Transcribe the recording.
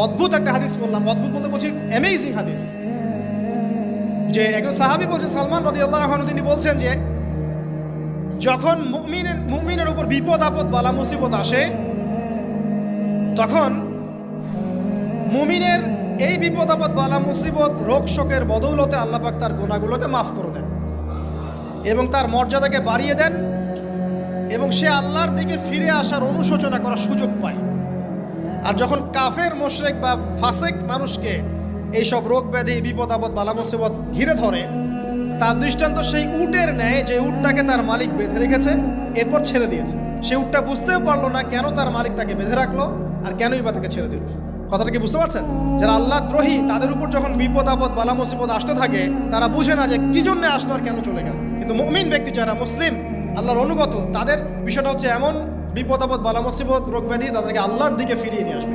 অদ্ভুত একটা হাদিস বললাম, অদ্ভুত বলতে বলছি অ্যামেজিং হাদিস, যে একজন সাহাবী বলছেন, সালমান রাদিয়াল্লাহু আনহু, তিনি বলছেন যে যখন মুমিনের উপর বিপদ আপদ বালা মুসিবত আসে, তখন মুমিনের এই বিপদ আপদ বালা মুসিবত রোগ শোকের বদৌলতে আল্লাহ পাক তার গুনাহগুলোকে মাফ করে দেন এবং তার মর্যাদাকে বাড়িয়ে দেন, এবং সে আল্লাহর দিকে ফিরে আসার অনুশোচনা করার সুযোগ পায়। আর যখন কাফের মুশরিক বা ফাসিক মানুষকে এইসব রোগ ব্যাধি বিপদ আপদ বালা মুসিবত ঘিরে ধরে, তার দৃষ্টান্ত সেই উটের ন্যায় যে উটটাকে তার মালিক বেঁধে রেখেছে, এরপর ছেড়ে দিয়েছে। সে উটটা বুঝতেও পারলো না কেন তার মালিক তাকে বেঁধে রাখলো আর কেনই বা তাকে ছেড়ে দিল। কথাটা কি বুঝতে পারছেন? যারা আল্লাহ দ্রোহী, তাদের উপর যখন বিপদ আপদ বালা মুসিবত আসতে থাকে, তারা বুঝে না যে কি জন্য আসলো আর কেন চলে গেল। কিন্তু মুমিন ব্যক্তি যারা মুসলিম, আল্লাহর অনুগত, তাদের বিষয়টা হচ্ছে এমন বিপদ আপদ বালা মুসিবত রোগ ব্যাধি তাদেরকে আল্লাহর দিকে ফিরিয়ে নিয়ে আসবে।